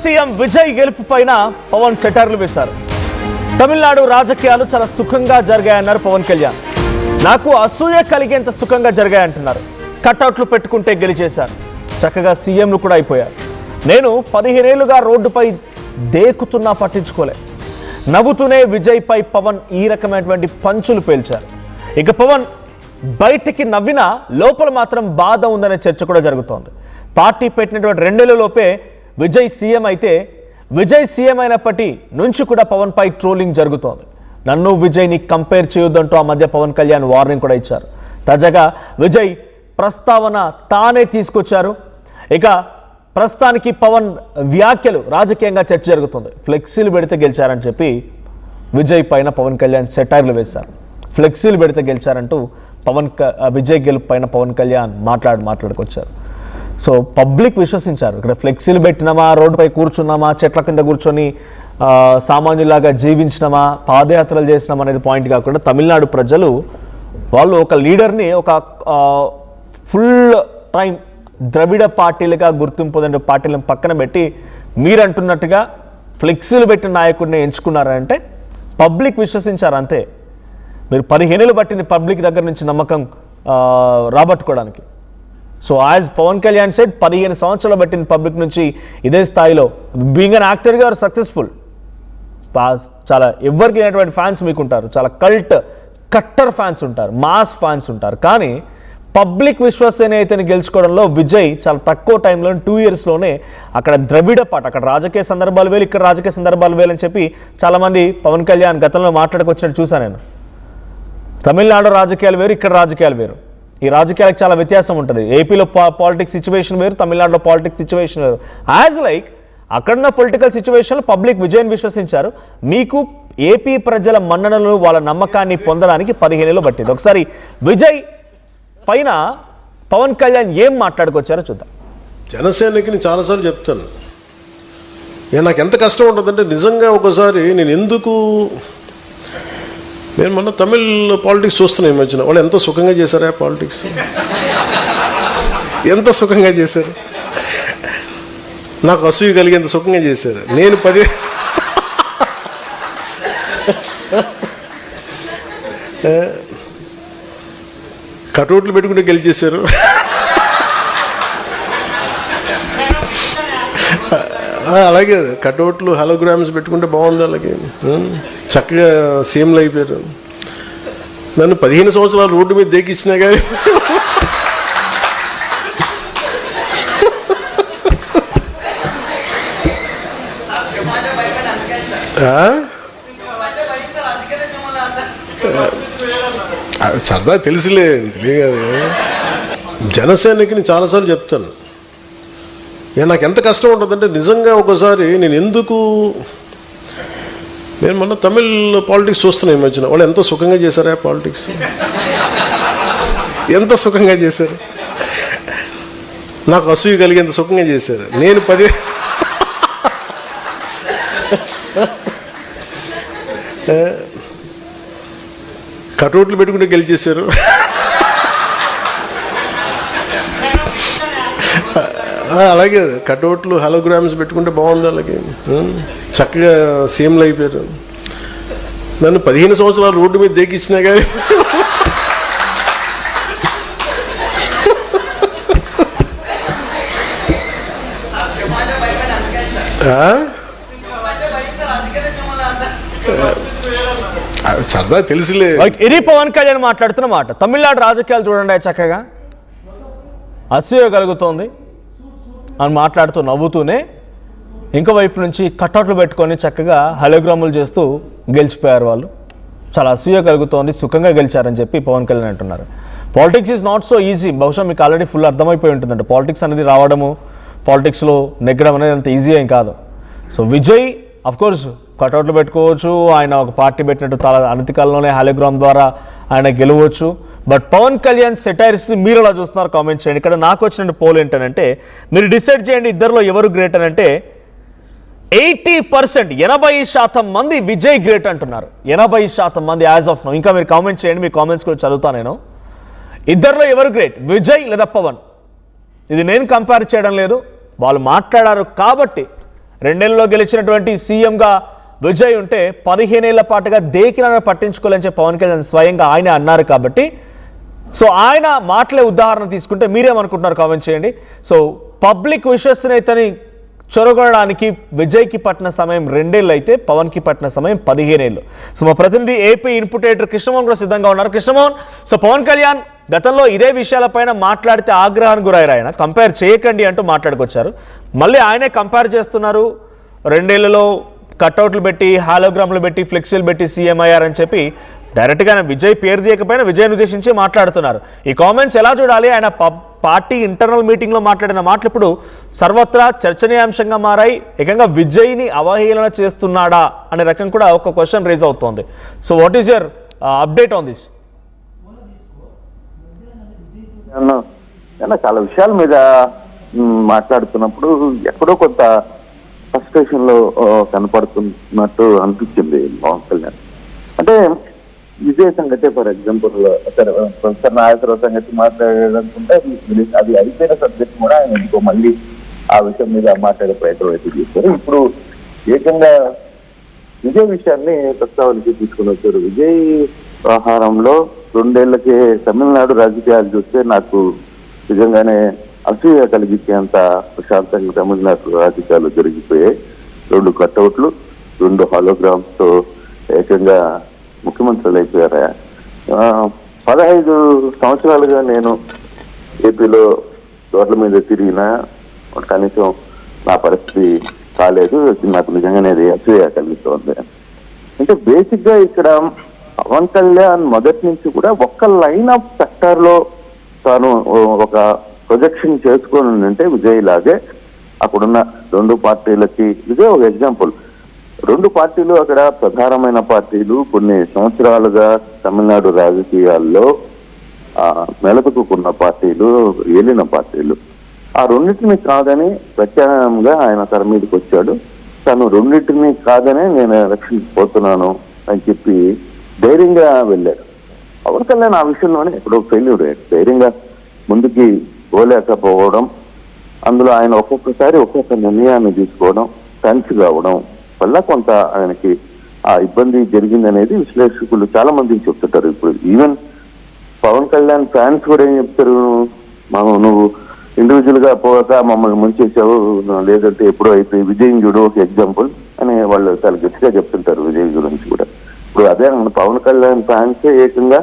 CM Vijay గెలుపు పైన పవన్ సెటర్లు వేశారు. తమిళనాడు రాజకీయాలు చాలా సుఖంగా జరిగాయన్నారు పవన్ కళ్యాణ్. నాకు అసూయ కలిగేంత సుఖంగా జరిగాయంటున్నారు. కట్అవుట్లు పెట్టుకుంటే గెలిచేశారు. చక్కగా సీఎంలు కూడా అయిపోయారు. నేను 15 ఏళ్లుగా రోడ్డుపై దేకుతున్నా పట్టించుకోలే. నవ్వుతూనే విజయ్ పై పవన్ ఈ రకమైనటువంటి పంచులు పేల్చారు. ఇక పవన్ బయటికి నవ్వినా లోపల మాత్రం బాధ ఉందనే చర్చ కూడా జరుగుతోంది. పార్టీ పెట్టినటువంటి 2 నెలలలోపే విజయ్ సీఎం అయితే విజయ్ సీఎం అయినప్పటి నుంచి కూడా పవన్ పై ట్రోలింగ్ జరుగుతోంది. నన్ను విజయ్ని కంపేర్ చేయొద్దంటూ ఆ మధ్య పవన్ కళ్యాణ్ వార్నింగ్ కూడా ఇచ్చారు. తాజాగా విజయ్ ప్రస్తావన తానే తీసుకొచ్చారు. ఇక ప్రస్తుతానికి పవన్ వ్యాఖ్యలు రాజకీయంగా చర్చ జరుగుతుంది. ఫ్లెక్సీలు పెడితే గెలిచారని చెప్పి విజయ్ పైన పవన్ కళ్యాణ్ సెటైర్లు వేశారు. ఫ్లెక్సీలు పెడితే గెలిచారంటూ విజయ్ గెలుపు పైన పవన్ కళ్యాణ్ మాట్లాడుకొచ్చారు. సో పబ్లిక్ విశ్వసించారు. ఇక్కడ ఫ్లెక్సీలు పెట్టినామా, రోడ్డుపై కూర్చున్నామా, చెట్ల కింద కూర్చొని సామాన్యులాగా జీవించినామా, పాదయాత్రలు చేసినామా అనేది పాయింట్ కాకుండా తమిళనాడు ప్రజలు వాళ్ళు ఒక లీడర్ని ఒక ఫుల్ టైం ద్రవిడ పార్టీలుగా గుర్తింపు పొందిన పార్టీలను పక్కన పెట్టి మీరు అంటున్నట్టుగా ఫ్లెక్సీలు పెట్టిన నాయకుడిని ఎంచుకున్నారంటే పబ్లిక్ విశ్వసించారు అంతే. మీరు 15 ఏళ్ళు పట్టింది పబ్లిక్ దగ్గర నుంచి నమ్మకం రాబట్టుకోవడానికి. So as Pawan Kalyan said 15 సంవత్సరాలు పట్టిన పబ్లిక్ నుంచి ఇదే స్థాయిలో బీయింగ్ అన్ యాక్టర్గా ఆర్ సక్సెస్ఫుల్. చాలా ఎవరికి లేనటువంటి ఫ్యాన్స్ మీకు ఉంటారు. చాలా కట్టర్ ఫ్యాన్స్ ఉంటారు, మాస్ ఫ్యాన్స్ ఉంటారు. కానీ పబ్లిక్ విశ్వసనీయతని గెలుచుకోవడంలో విజయ్ చాలా తక్కువ టైంలో 2 ఇయర్స్లోనే అక్కడ ద్రవిడ పాట, అక్కడ రాజకీయ సందర్భాలు వేలు, ఇక్కడ రాజకీయ సందర్భాలు వేలు అని చెప్పి చాలామంది పవన్ కళ్యాణ్ గతంలో మాట్లాడుకొచ్చినట్టు చూశాను నేను. తమిళనాడు రాజకీయాలు వేరు, ఇక్కడ రాజకీయాలు వేరు. ఈ రాజకీయాలకు చాలా వ్యత్యాసం ఉంటుంది. ఏపీలో పాలిటిక్స్ సిచ్యువేషన్ వేరు, తమిళనాడులో పాలిటిక్స్ సిచ్యువేషన్ వేరు. యాజ్ లైక్ అక్కడున్న పొలిటికల్ సిచ్యువేషన్లో పబ్లిక్ విజయం విశ్వసించారు. మీకు ఏపీ ప్రజల మన్ననలు, వాళ్ళ నమ్మకాన్ని పొందడానికి 15 ఏళ్ళు పట్టింది. ఒకసారి విజయ్ పైన పవన్ కళ్యాణ్ ఏం మాట్లాడుకొచ్చారో చూద్దాం. జనసేనకి నేను చాలాసార్లు చెప్తాను, నాకు ఎంత కష్టం ఉంటుందంటే నిజంగా ఒకసారి నేను మొన్న తమిళ్ పాలిటిక్స్ చూస్తున్నాను ఈ మధ్యన. వాళ్ళు ఎంత సుఖంగా చేశారా పాలిటిక్స్, ఎంత సుఖంగా చేశారు. నాకు అసూయ కలిగేంత సుఖంగా చేశారు. నేను 10 కటౌట్లు పెట్టుకుంటే గెలిచేశారు. అలాగే కటౌట్లు హలోగ్రామ్స్ పెట్టుకుంటే బాగుంది. అలాగే చక్కగా సీఎంలు అయిపోయారు. నన్ను 15 సంవత్సరాలు రోడ్డు మీద దేకిచ్చినా కానీ సరదా తెలుసులే. జనసేనకి నేను చాలాసార్లు చెప్తాను, నాకు ఎంత కష్టం ఉంటుందంటే నిజంగా ఒకసారి నేను మొన్న తమిళ్ పాలిటిక్స్ చూస్తున్నాను ఈ మధ్యన. వాళ్ళు ఎంత సుఖంగా చేశారా పాలిటిక్స్, ఎంత సుఖంగా చేశారు. నాకు అసూయ కలిగేంత సుఖంగా చేశారు. నేను 10 కటౌట్లు పెట్టుకుంటే గెలిచేశారు. అలాగే కటౌట్లు హలోగ్రామ్స్ పెట్టుకుంటే బాగుంది. అలాగే చక్కగా సీఎంలు అయిపోయారు. నన్ను 15 సంవత్సరాలు రోడ్డు మీద దేకిచ్చినా కానీ సరదా తెలుసులే. ఇది పవన్ కళ్యాణ్ మాట్లాడుతున్న మాట. తమిళనాడు రాజకీయాలు చూడండి, చక్కగా అసూయ కలుగుతోంది అని మాట్లాడుతూ నవ్వుతూనే ఇంకో వైపు నుంచి కట్అవుట్లు పెట్టుకొని చక్కగా హలోగ్రాములు చేస్తూ గెలిచిపోయారు వాళ్ళు. చాలా అసూయ కలుగుతోంది, సుఖంగా గెలిచారని చెప్పి పవన్ కళ్యాణ్ అంటున్నారు. Politics is not so easy. బహుశా మీకు ఆల్రెడీ ఫుల్ అర్థమైపోయి ఉంటుందంటే పాలిటిక్స్ అనేది రావడము, పాలిటిక్స్లో నెగ్గడం అనేది అంత ఈజీ ఏం కాదు. సో విజయ్ అఫ్కోర్స్ కట్అవుట్లు పెట్టుకోవచ్చు, ఆయన ఒక పార్టీ పెట్టినట్టు చాలా అనతి కాలంలోనే హాలోగ్రామ్ ద్వారా ఆయన గెలవచ్చు. బట్ పవన్ కళ్యాణ్ సెటైర్స్ని మీరు ఎలా చూస్తున్నారు కామెంట్ చేయండి. ఇక్కడ నాకు వచ్చిన పోల్ ఏంటంటే మీరు డిసైడ్ చేయండి ఇద్దరిలో ఎవరు గ్రేట్ అని. అంటే 80%, 80% మంది విజయ్ గ్రేట్ అంటున్నారు. 80% మంది యాజ్ ఆఫ్ నౌ. ఇంకా మీరు కామెంట్ చేయండి, మీ కామెంట్స్ కూడా చదువుతాను నేను. ఇద్దరిలో ఎవరు గ్రేట్, విజయ్ లేదా పవన్? ఇది నేను కంపేర్ చేయడం లేదు, వాళ్ళు మాట్లాడారు కాబట్టి 2 గెలిచినటువంటి సీఎంగా విజయ్ ఉంటే 15 ఏళ్ల పాటుగా దేకిన పట్టించుకోవాలని చెప్పి పవన్ కళ్యాణ్ స్వయంగా ఆయన అన్నారు కాబట్టి సో ఆయన మాటలే ఉదాహరణ తీసుకుంటే మీరేమనుకుంటున్నారు కామెంట్ చేయండి. సో పబ్లిక్ విశ్వసనీయతని చొరగొనడానికి విజయ్కి పట్టిన సమయం 2 ఏళ్ళు అయితే పవన్కి పట్టిన సమయం 15 ఏళ్ళు. సో మా ప్రతినిధి ఏపీ ఇన్పుట్ ఎడిటర్ కృష్ణమోహన్ కూడా సిద్ధంగా ఉన్నారు. కృష్ణమోహన్, సో పవన్ కళ్యాణ్ గతంలో ఇదే విషయాలపైన మాట్లాడితే ఆగ్రహానికి గురయ్యారు. ఆయన కంపేర్ చేయకండి అంటూ మాట్లాడుకొచ్చారు. మళ్ళీ ఆయనే కంపేర్ చేస్తున్నారు. 2 ఏళ్లలో కట్అవుట్లు పెట్టి, హాలోగ్రామ్లు పెట్టి, ఫ్లెక్సీలు పెట్టి సీఎం అయ్యారని చెప్పి డైరెక్ట్గా విజయ్ పేరు తీయకపోయినా విజయ్ని ఉద్దేశించి మాట్లాడుతున్నారు. ఈ కామెంట్స్ ఎలా చూడాలి? ఆయన పార్టీ ఇంటర్నల్ మీటింగ్లో మాట్లాడిన మాటలు ఇప్పుడు సర్వత్రా చర్చనీయాంశంగా మారాయి. ఏకంగా విజయ్ని అవహేళన చేస్తున్నాడా అనే రకం కూడా ఒక క్వశ్చన్ రేజ్ అవుతోంది. So what is your update on this? చాలా విషయాల మీద మాట్లాడుతున్నప్పుడు ఎక్కడో కొంత ఫ్రస్ట్రేషన్ లో కనపడుతున్నట్టు అనిపించింది పవన్ కళ్యాణ్. అంటే విజయ్ సంగతి ఫర్ ఎగ్జాంపుల్ ప్రొఫెసర్ నాగేశ్వరరావు సంగతి మాట్లాడాలనుకుంటే అది అయిపోయిన సబ్జెక్ట్ కూడా ఆయన ఇంకో మళ్ళీ ఆ విషయం మీద మాట్లాడే ప్రయత్నం అయితే చేశారు. ఇప్పుడు ఏకంగా విజయ్ విషయాన్ని ప్రస్తావనకి తీసుకుని వచ్చారు. విజయ్ వ్యవహారంలో 2 ఏళ్లకే తమిళనాడు రాజకీయాలు చూస్తే నాకు నిజంగానే అసూయ కలిగించేంత ప్రశాంతంగా తమిళనాడు రాజకీయాలు జరిగిపోయాయి. 2 కట్అవుట్లు, 2 హాలోగ్రామ్స్ తో ఏకంగా ముఖ్యమంత్రులు అయిపోయారా. 15 సంవత్సరాలుగా నేను ఏపీలో రోడ్ల మీద తిరిగినా కనీసం నా పరిస్థితి కాలేదు. నాకు నిజంగానే అసూయ కలుగుతోంది. అంటే బేసిక్ గా ఇక్కడ పవన్ కళ్యాణ్ మొదటి నుంచి కూడా ఒక్క లైన్ ఆఫ్ సెక్టర్ లో తాను ఒక ప్రొజెక్షన్ చేసుకొని ఉంటే విజయ్ లాగే అక్కడున్న 2 పార్టీలకి ఇదే ఒక ఎగ్జాంపుల్. 2 పార్టీలు అక్కడ ప్రధానమైన పార్టీలు, కొన్ని సంవత్సరాలుగా తమిళనాడు రాజకీయాల్లో మెలకుకున్న పార్టీలు, ఏలిన పార్టీలు. ఆ 2టిని కాదని ప్రత్యామ్నాయంగా ఆయన తెర మీదకి వచ్చాడు. తను 2టిని కాదనే నేను ఎలక్షన్కి పోతున్నాను అని చెప్పి ధైర్యంగా వెళ్ళాడు. పవన్ కళ్యాణ్ ఆ విషయంలోనే ఎక్కడో ఫెయిల్యూర్ అయ్యాడు. ధైర్యంగా ముందుకి పోలేకపోవడం, అందులో ఆయన ఒక్కొక్కసారి ఒక్కొక్క నిర్ణయాన్ని తీసుకోవడం, టెన్స్ కావడం వల్ల కొంత ఆయనకి ఆ ఇబ్బంది జరిగిందనేది విశ్లేషకులు చాలా మందికి చెప్తుంటారు. ఇప్పుడు ఈవెన్ పవన్ కళ్యాణ్ ఫ్యాన్స్ కూడా ఏం చెప్తారు, నువ్వు ఇండివిజువల్ గా పోక మమ్మల్ని ముంచేసావు, లేదంటే ఎప్పుడో అయిపోయి విజయ్ చూడు ఒక ఎగ్జాంపుల్ అని వాళ్ళు చాలా గట్టిగా చెప్తుంటారు విజయ్ గురించి కూడా. ఇప్పుడు అదే పవన్ కళ్యాణ్ ఫ్యాన్సే ఏకంగా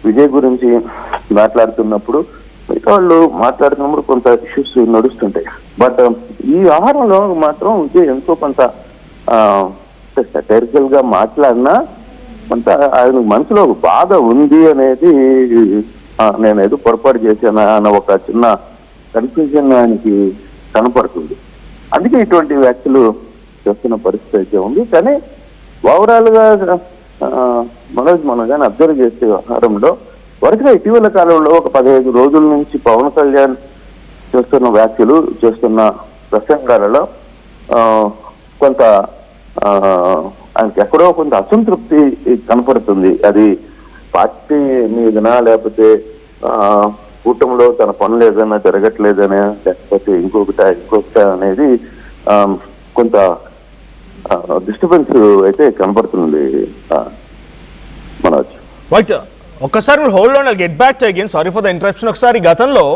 విజయ్ గురించి మాట్లాడుతున్నప్పుడు మిగతా వాళ్ళు మాట్లాడుతున్నప్పుడు కొంత ఇష్యూస్ నడుస్తుంటాయి. బట్ ఈ వ్యవహారంలో మాత్రం విజయ్ ఎంతో కొంత సెటైరికల్ గా మాట్లాడినా కొంత ఆయన మనసులో ఒక బాధ ఉంది అనేది, నేను ఏదో పొరపాటు చేశాను అన్న ఒక చిన్న కన్ఫ్యూజన్ ఆయనకి కనపడుతుంది. అందుకే ఇటువంటి వ్యాఖ్యలు చేస్తున్న పరిస్థితి అయితే ఉంది. కానీ ఓవరాల్ గా మనం కానీ అబ్జర్వ్ చేసే వ్యవహారంలో వరుసగా ఇటీవల కాలంలో ఒక 15 రోజుల నుంచి పవన్ కళ్యాణ్ చేస్తున్న వ్యాఖ్యలు, చేస్తున్న ప్రసంగాలలో కొంత ఆయనకి ఎక్కడో కొంత అసంతృప్తి కనపడుతుంది. అది పార్టీ మీదనా, లేకపోతే కూటమిలో తన పనులు ఏదైనా జరగట్లేదనే, లేకపోతే ఇంకొకటి అనేది కొంత డిస్టర్బెన్స్ అయితే కనపడుతుంది. మనోజ్ రైట్, ఒక్కసారి మీరు hold on, get back to again, sorry for the interruption. ఒకసారి గతంలో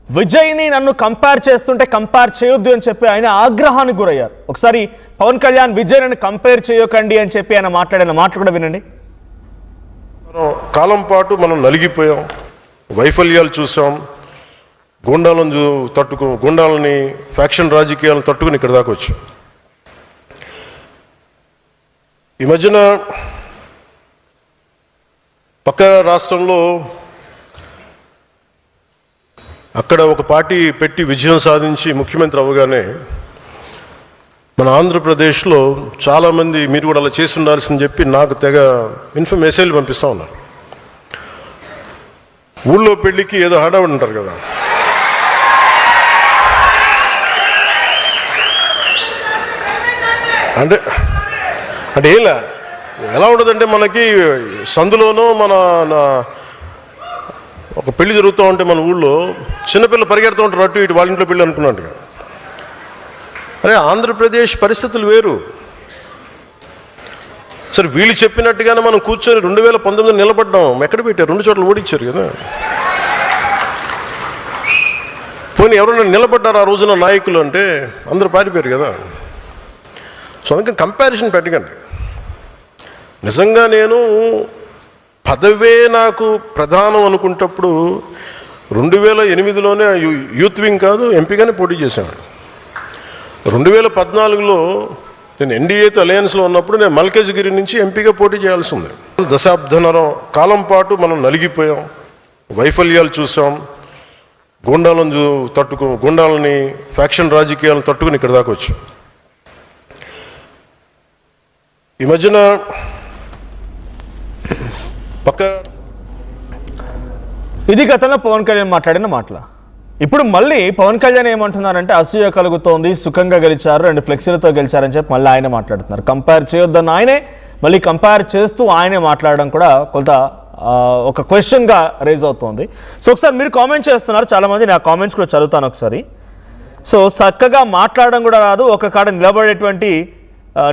విజయ్ని నన్ను కంపేర్ చేస్తుంటే కంపేర్ చేయొద్దు అని చెప్పి ఆయన ఆగ్రహానికి గురయ్యారు. ఒకసారి పవన్ కళ్యాణ్ విజయ్ నన్ను కంపేర్ చేయకండి అని చెప్పి ఆయన మాట్లాడిన మాటలు కూడా వినండి. కాలం పాటు మనం నలిగిపోయాం, వైఫల్యాలు చూసాం, గుండాలని ఫ్యాక్షన్ రాజకీయాలను తట్టుకుని ఇక్కడ దాకా వచ్చాం. ఈ మధ్యన పక్క రాష్ట్రంలో అక్కడ ఒక పార్టీ పెట్టి విజయం సాధించి ముఖ్యమంత్రి అవ్వగానే మన ఆంధ్రప్రదేశ్లో చాలామంది మీరు కూడా అలా చేసి ఉండాల్సిందని చెప్పి నాకు తెగ మెసేజ్లు పంపిస్తూ ఉన్నారు. ఊళ్ళో పెళ్ళికి ఏదో హడావుడి ఉంటారు కదా, అంటే ఎలా ఉండదంటే మనకి సందులోనూ ఒక పెళ్లి జరుగుతూ ఉంటే మన ఊళ్ళో చిన్నపిల్లలు పరిగెడుతూ ఉంటారు అటు ఇటు, వాళ్ళ ఇంట్లో పెళ్ళి అనుకున్నట్టుగా. అరే ఆంధ్రప్రదేశ్ పరిస్థితులు వేరు. సరే వీళ్ళు చెప్పినట్టుగానే మనం కూర్చొని 2019 నిలబడ్డాం, ఎక్కడ పెట్టారు? 2 చోట్ల ఓడించారు కదా. పోనీ ఎవరైనా నిలబడ్డారు ఆ రోజున నాయకులు అంటే? అందరూ పారిపోయారు కదా. సో అందుకని కంపారిజన్ పెట్టకండి. నిజంగా నేను పదవే నాకు ప్రధానం అనుకుంటప్పుడు 2008లోనే యూత్ వింగ్ కాదు ఎంపీగానే పోటీ చేశాను. 2014లో నేను ఎన్డీఏతో అలయన్స్లో ఉన్నప్పుడు నేను మల్కాజ్గిరి నుంచి ఎంపీగా పోటీ చేయాల్సి ఉంది. దశాబ్దన్నర కాలం పాటు మనం నలిగిపోయాం, వైఫల్యాలు చూసాం, గుండాలని ఫ్యాక్షన్ రాజకీయాలను తట్టుకుని ఇక్కడ దాకా వచ్చాం. ఈ మధ్యన ఇది గతంలో పవన్ కళ్యాణ్ మాట్లాడిన మాటల. ఇప్పుడు మళ్ళీ పవన్ కళ్యాణ్ ఏమంటున్నారంటే అసూయ కలుగుతోంది, సుఖంగా గెలిచారు, 2 ఫ్లెక్సీలతో గెలిచారని చెప్పి మళ్ళీ ఆయనే మాట్లాడుతున్నారు. కంపేర్ చేయొద్దన్న ఆయనే మళ్ళీ కంపేర్ చేస్తూ ఆయనే మాట్లాడడం కూడా కొంత ఒక క్వశ్చన్గా రేజ్ అవుతోంది. సో ఒకసారి మీరు కామెంట్ చేస్తున్నారు చాలామంది, నా కామెంట్స్ కూడా చదువుతాను ఒకసారి. సో చక్కగా మాట్లాడడం కూడా రాదు, ఒక కాడ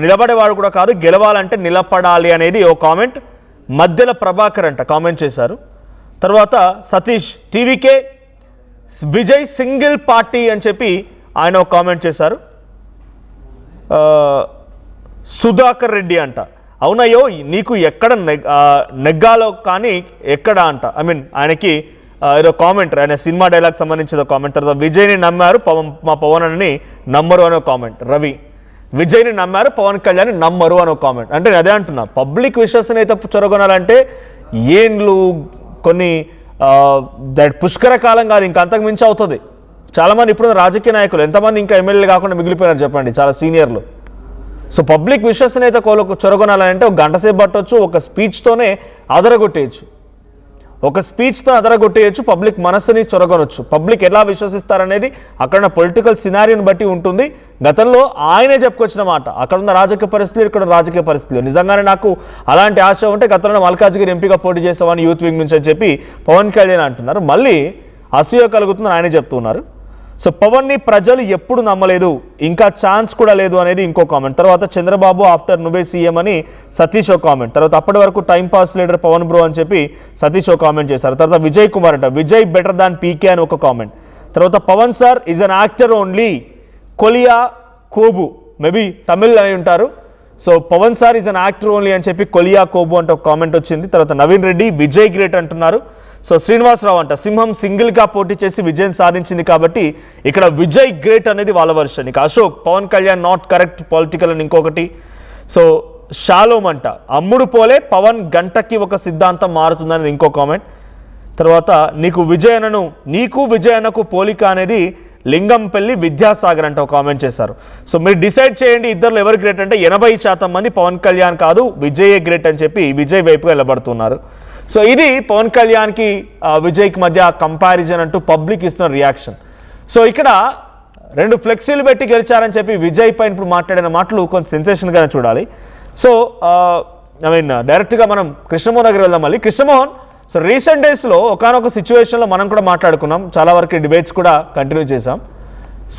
నిలబడేవాడు కూడా కాదు, గెలవాలంటే నిలబడాలి అనేది ఓ కామెంట్. మధ్యల ప్రభాకర్ అంట కామెంట్ చేశారు. తర్వాత Satish TVK Vijay single party అని చెప్పి ఆయన ఒక కామెంట్ చేశారు. సుధాకర్ రెడ్డి అంట, అవునయ్యో నీకు ఎక్కడ నెగ్గాలో కానీ ఎక్కడ అంట. ఐ మీన్ ఆయనకి ఏదో కామెంట్, ఆయన సినిమా డైలాగ్ సంబంధించిన కామెంట్. తర్వాత విజయ్ని నమ్మారు మా పవన్ అని నమ్మరు అనే కామెంట్. రవి విజయ్ని నమ్మారు పవన్ కళ్యాణ్ నమ్మరు అనే కామెంట్. అంటే అదే అంటున్నా, పబ్లిక్ విశ్వసనీయత చొరగొనాలంటే ఏండ్లు కొన్ని పుష్కర కాలం కాదు, ఇంకా అంతకు మించి అవుతుంది. చాలామంది ఇప్పుడు రాజకీయ నాయకులు ఎంతమంది ఇంకా ఎమ్మెల్యేలు కాకుండా మిగిలిపోయారు చెప్పండి, చాలా సీనియర్లు. సో పబ్లిక్ విశ్వసనీయత చొరగొనాలంటే ఒక గంట సేపు పట్టవచ్చు, ఒక స్పీచ్తోనే అదరగొట్టేయచ్చు, పబ్లిక్ మనస్సుని చొరగొనొచ్చు. పబ్లిక్ ఎలా విశ్వసిస్తారనేది అక్కడ పొలిటికల్ సినారియోని బట్టి ఉంటుంది. గతంలో ఆయనే చెప్పుకొచ్చిన మాట, అక్కడున్న రాజకీయ పరిస్థితులు, ఇక్కడ రాజకీయ పరిస్థితులు. నిజంగానే నాకు అలాంటి ఆశ ఉంటే గతంలో మల్కాజ్గిరి ఎంపీగా పోటీ చేసామని యూత్ వింగ్ నుంచి అని చెప్పి పవన్ కళ్యాణ్ అంటున్నారు. మళ్ళీ అసూయ కలుగుతుందని ఆయనే చెప్తున్నారు. సో పవన్ని ప్రజలు ఎప్పుడు నమ్మలేదు, ఇంకా ఛాన్స్ కూడా లేదు అనేది ఇంకో కామెంట్. తర్వాత చంద్రబాబు ఆఫ్టర్ నువ్వే సీఎం అని సతీష్ ఓ కామెంట్. తర్వాత అప్పటి వరకు time pass leader Pawan bro అని చెప్పి సతీష్ ఓ కామెంట్ చేశారు. తర్వాత విజయ్ కుమార్ అంట, విజయ్ బెటర్ దాన్ పీకే అని ఒక కామెంట్. తర్వాత Pawan sir is an actor only, కొలియా కోబు, మేబీ తమిళ్ అని ఉంటారు. So Pawan sir is an actor only అని చెప్పి కొలియా కోబు అంటే ఒక కామెంట్ వచ్చింది. తర్వాత నవీన్ రెడ్డి విజయ్ గ్రేట్ అంటున్నారు. సో శ్రీనివాసరావు అంట, సింహం సింగిల్గా పోటీ చేసి విజయం సాధించింది కాబట్టి ఇక్కడ విజయ్ గ్రేట్ అనేది వాళ్ళ వర్షన్. ఇక Ashok Pawan Kalyan not correct political అని ఇంకొకటి. సో షాలోమ్ అంట, అమ్ముడు పోలే పవన్ గంటకి ఒక సిద్ధాంతం మారుతుందని ఇంకో కామెంట్. తర్వాత నీకు విజయనకు పోలిక అనేది లింగంపల్లి విద్యాసాగర్ అంటే ఒక కామెంట్ చేశారు. సో మీరు డిసైడ్ చేయండి ఇద్దరు ఎవరు గ్రేట్ అంటే 80% మంది పవన్ కళ్యాణ్ కాదు విజయే గ్రేట్ అని చెప్పి విజయ్ వైపుగా వెళ్ళబడుతున్నారు. సో ఇది పవన్ కళ్యాణ్కి విజయ్కి మధ్య కంపారిజన్ అంటూ పబ్లిక్ ఇస్తున్న రియాక్షన్. సో ఇక్కడ 2 ఫ్లెక్సీలు పెట్టి గెలిచారని చెప్పి విజయ్ పైన ఇప్పుడు మాట్లాడిన మాటలు కొంచెం సెన్సేషన్గానే చూడాలి. సో ఐ మీన్ డైరెక్ట్గా మనం కృష్ణమోహన్ దగ్గర వెళ్దాం. మళ్ళీ కృష్ణమోహన్, సో రీసెంట్ డేస్లో ఒకనొక సిచ్యువేషన్లో మనం కూడా మాట్లాడుకున్నాం, చాలా వరకు డిబేట్స్ కూడా కంటిన్యూ చేసాం.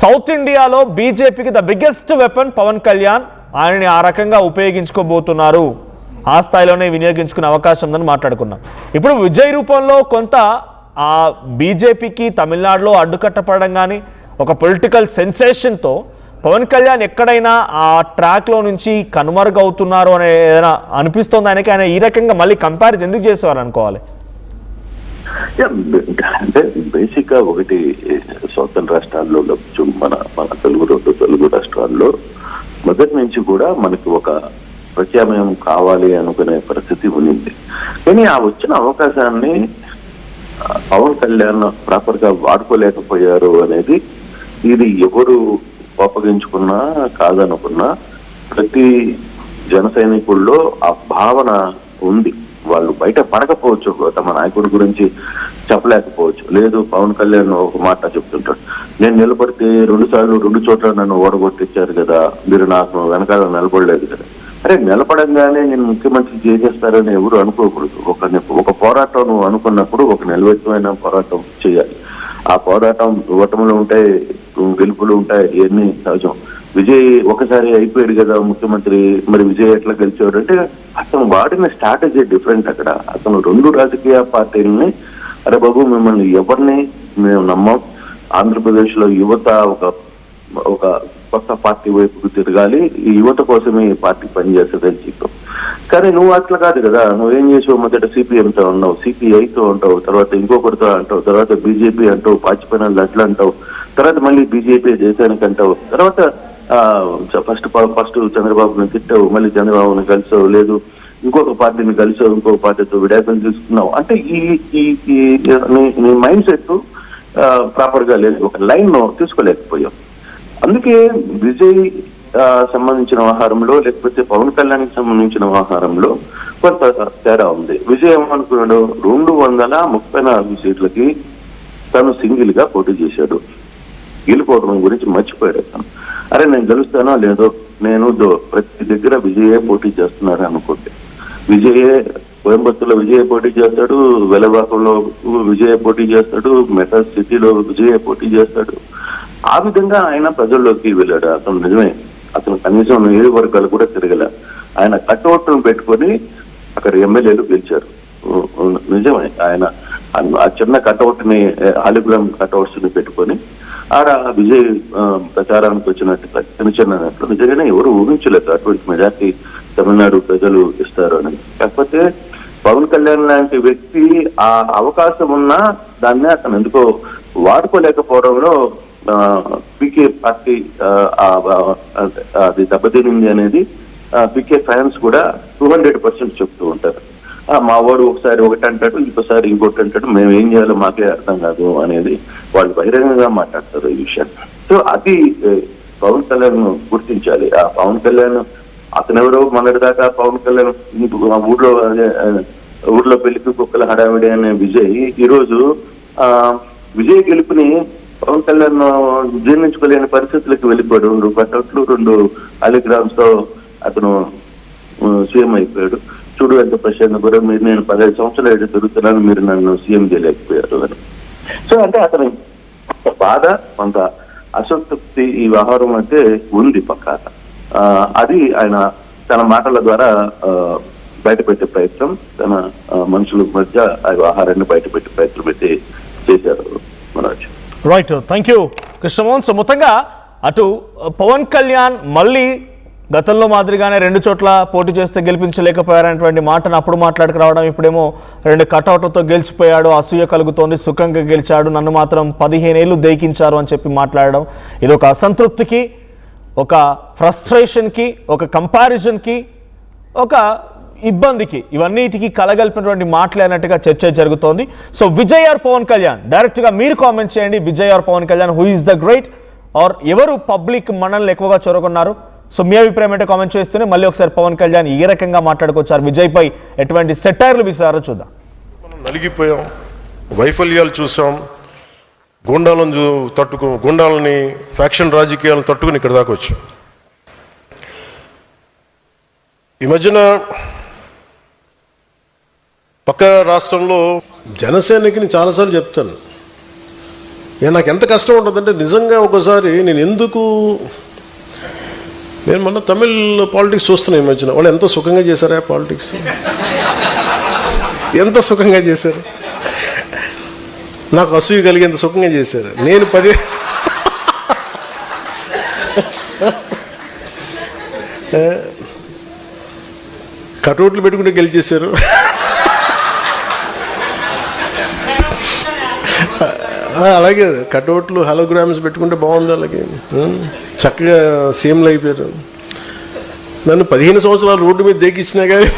సౌత్ ఇండియాలో బీజేపీకి the biggest weapon Pawan Kalyan, ఆయనని ఆ రకంగా ఉపయోగించుకోబోతున్నారు, ఆ స్థాయిలోనే వినియోగించుకునే అవకాశం ఉందని మాట్లాడుకున్నాం. ఇప్పుడు విజయ్ రూపంలో కొంత ఆ బీజేపీకి తమిళనాడులో అడ్డుకట్టపడడం కానీ ఒక పొలిటికల్ సెన్సేషన్తో పవన్ కళ్యాణ్ ఎక్కడైనా ఆ ట్రాక్లో నుంచి కనుమరుగవుతున్నారు అనే ఏదైనా అనిపిస్తోంది ఆయనకి. ఆయన ఈ రకంగా మళ్ళీ కంపారిజన్ ఎందుకు చేసేవారు అనుకోవాలి? అంటే బేసిక్గా ఒకటి సౌతర్న్ రాష్ట్రాల్లో మన తెలుగు రాష్ట్రాల్లో మొదటి నుంచి కూడా మనకి ఒక ప్రత్యామ్నాయం కావాలి అనుకునే పరిస్థితి ఉంది. కానీ ఆ వచ్చిన అవకాశాన్ని పవన్ కళ్యాణ్ ప్రాపర్ గా వాడుకోలేకపోయారు అనేది ఇది ఎవరు కోపగించుకున్నా కాదనుకున్నా ప్రతి జన సైనికుల్లో ఆ భావన ఉంది. వాళ్ళు బయట పడకపోవచ్చు, తమ నాయకుడి గురించి చెప్పలేకపోవచ్చు. లేదు పవన్ కళ్యాణ్ ఒక మాట చెప్తుంటాడు, నేను నిలబడితే 2 సార్లు 2 చోట్ల నన్ను ఓడగొట్టించారు కదా, మీరు నాకు వెనకాల నిలబడలేదు కదా. అరే నిలబడంగానే నేను ముఖ్యమంత్రి చేసేస్తారని ఎవరు అనుకోకూడదు. ఒక పోరాటం నువ్వు అనుకున్నప్పుడు ఒక నిలబెట్టమైన పోరాటం చేయాలి. ఆ పోరాటం ఓటములు ఉంటాయి, గెలుపులు ఉంటాయి, ఇవన్నీ సహజం. విజయ్ ఒకసారి అయిపోయాడు కదా ముఖ్యమంత్రి, మరి విజయ్ ఎట్లా గెలిచాడు అంటే అతను వాడిన స్ట్రాటజీ డిఫరెంట్. అక్కడ అతను 2 రాజకీయ పార్టీలని, అరే బాబు మిమ్మల్ని ఎవరిని మేము నమ్మం, ఆంధ్రప్రదేశ్ లో యువత ఒక కొత్త పార్టీ వైపుకు తిరగాలి, ఈ యువత కోసమే ఈ పార్టీ పనిచేస్తుందని చెప్పాం. కానీ నువ్వు అట్లా కాదు కదా, నువ్వేం చేసావు, మొదట సిపిఎంతో ఉన్నావు, సిపిఐతో ఉంటావు, తర్వాత ఇంకొకరితో అంటావు, తర్వాత బీజేపీ అంటావు, పాచిపోయిన అట్లా అంటావు, తర్వాత మళ్ళీ బీజేపీ దేశానికి అంటావు, తర్వాత ఫస్ట్ చంద్రబాబుని తిట్టావు, మళ్ళీ చంద్రబాబుని కలిసావు, లేదు ఇంకొక పార్టీని కలిసావు, ఇంకొక పార్టీతో విడాకులు తీసుకున్నావు. అంటే నీ మైండ్ సెట్ ప్రాపర్ గా లేదు, ఒక లైన్ తీసుకోలేకపోయావు. అందుకే విజయ్ సంబంధించిన వ్యవహారంలో, లేకపోతే పవన్ కళ్యాణ్కి సంబంధించిన వ్యవహారంలో కొంత తేడా ఉంది. విజయ్ ఏమనుకున్నాడు, 234 సీట్లకి తను సింగిల్ గా పోటీ చేశాడు, గెలిపోవడం గురించి మర్చిపోయాడు అతను. అరే నేను గెలుస్తానో లేదో, నేను ప్రతి దగ్గర విజయే పోటీ చేస్తున్నారు అనుకుంటే, విజయే కోయంబత్తూరులో విజయ పోటీ చేస్తాడు, వెలవాకంలో విజయ పోటీ చేస్తాడు, మెటా సిటీలో విజయ పోటీ చేస్తాడు. ఆ విధంగా ఆయన ప్రజల్లోకి వెళ్ళాడు. అతను నిజమే, అతను కనీసం నియోజకవర్గాలు కూడా తిరగలే. ఆయన కట్అవుట్ను పెట్టుకొని అక్కడ ఎమ్మెల్యేలు గెలిచారు. నిజమే, ఆయన ఆ చిన్న కట్అవుట్ ని, హాలిగ్రామ్ కట్అవుట్స్ ని పెట్టుకొని ఆడ విజయ్ ప్రచారానికి వచ్చినట్టు చిన్న నిజంగానే ఎవరు ఊహించలేదు అటువంటి మెజార్టీ తమిళనాడు ప్రజలు ఇస్తారు అని. కాకపోతే పవన్ కళ్యాణ్ లాంటి వ్యక్తి ఆ అవకాశం ఉన్నా దాన్ని అతను ఎందుకో వాడుకోలేకపోవడంలో పీకే పార్టీ అది దెబ్బతినింది అనేది పీకే ఫ్యాన్స్ కూడా 200% చెప్తూ ఉంటారు. మా వాడు ఒకసారి ఒకటి అంటాడు, ఇంకోసారి ఇంకోటి అంటాడు, మేము ఏం చేయాలో మాకే అర్థం కాదు అనేది వాళ్ళు బహిరంగంగా మాట్లాడతారు ఈ విషయాన్ని. సో అది పవన్ కళ్యాణ్ గుర్తించాలి. ఆ పవన్ కళ్యాణ్ అతనెవరో మొన్నటిదాకా పవన్ కళ్యాణ్ ఊర్లో పెళ్లికి కుక్కల హడావిడి అనే విజయ్ ఈరోజు విజయ్ గెలుపుని పవన్ కళ్యాణ్ జీర్ణించుకోలేని పరిస్థితులకు వెళ్ళిపోయాడు. 2 కట్అవుట్లు 2 హాలిగ్రామ్స్ తో అతను సీఎం అయిపోయాడు. చూడు ఎంత ప్రశాంతంగా, మీరు నేను 15 సంవత్సరాలు తిరుగుతున్నాను, మీరు నన్ను సీఎం చేయలేకపోయారు అని. సో అంటే అతని బాధ, కొంత అసంతృప్తి ఈ వ్యవహారం అయితే ఉంది పక్కా. అది ఆయన తన మాటల ద్వారా బయటపెట్టే ప్రయత్నం, తన మనుషుల మధ్య ఆ వ్యవహారాన్ని బయటపెట్టే ప్రయత్నం అయితే చేశారు Manoj. Right, thank you Krishnamohan. So మొత్తంగా అటు పవన్ కళ్యాణ్ మళ్ళీ గతంలో మాదిరిగానే 2 చోట్ల పోటీ చేస్తే గెలిపించలేకపోయారనేటువంటి మాటను అప్పుడు మాట్లాడుకురావడం, ఇప్పుడేమో 2 కటౌట్లతో గెలిచిపోయాడు, అసూయ కలుగుతోంది, సుఖంగా గెలిచాడు, నన్ను మాత్రం 15 ఏళ్ళు దేకించారు అని చెప్పి మాట్లాడడం, ఇది ఒక అసంతృప్తికి, ఒక ఫ్రస్ట్రేషన్కి, ఒక కంపారిజన్కి, ఒక ఇబ్బందికి, ఇవన్నిటికీ కలగలిపినటువంటి మాట్లాడినట్టుగా చర్చ జరుగుతోంది. సో విజయ్ ఆర్ పవన్ కళ్యాణ్, డైరెక్ట్గా మీరు కామెంట్ చేయండి. Vijay or Pawan Kalyan, who is the great, or ఎవరు పబ్లిక్ మనల్ని ఎక్కువగా చొరగొన్నారు? సో మీ అభిప్రాయం ఏంటో కామెంట్ చేస్తూనే మళ్ళీ ఒకసారి పవన్ కళ్యాణ్ ఏ రకంగా మాట్లాడుకొచ్చారు, విజయ్పై ఎటువంటి సెటైర్లు విసారో చూద్దాం. మనం నలిగిపోయాం, వైఫల్యాలు చూసాం, గుండాలని ఫ్యాక్షన్ రాజకీయాలను తట్టుకుని ఇక్కడ దాకా వచ్చాం. ఈ మధ్యన పక్క రాష్ట్రంలో జనసేనకి చాలాసార్లు చెప్తాను, నాకు ఎంత కష్టం ఉంటుందంటే నిజంగా ఒకసారి నేను మొన్న తమిళ్ పాలిటిక్స్ చూస్తున్నాను. ఈ మధ్యన వాళ్ళు ఎంత సుఖంగా చేశారా పాలిటిక్స్, ఎంత సుఖంగా చేశారు, నాకు అసూయ కలిగేంత సుఖంగా చేశారు. నేను 10 కటౌట్లు పెట్టుకుంటే గెలిచేశారు. అలాగే కటౌట్లు హాలోగ్రామ్స్ పెట్టుకుంటే బాగుంది, అలాగే చక్కగా సీఎంలు అయిపోయారు. నన్ను 15 సంవత్సరాలు రోడ్డు మీద దేకిచ్చినా కానీ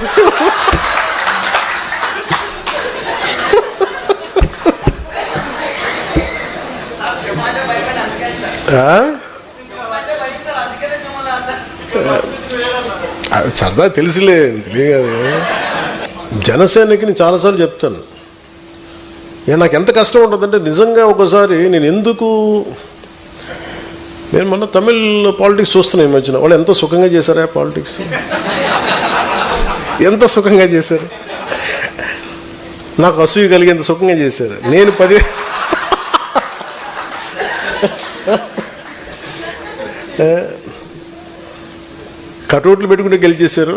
సరదా తెలుసులే. జనసేనకి నేను చాలాసార్లు చెప్తాను, నాకు ఎంత కష్టం ఉంటుందంటే నిజంగా ఒకసారి నేను మొన్న తమిళ్ పాలిటిక్స్ చూస్తున్నాను. ఈ మధ్యన వాళ్ళు ఎంత సుఖంగా చేశారా పాలిటిక్స్, ఎంత సుఖంగా చేశారు, నాకు అసూయ కలిగేంత సుఖంగా చేశారు. నేను 10 15 కటౌట్లు పెట్టుకుంటే గెలిచేశారు.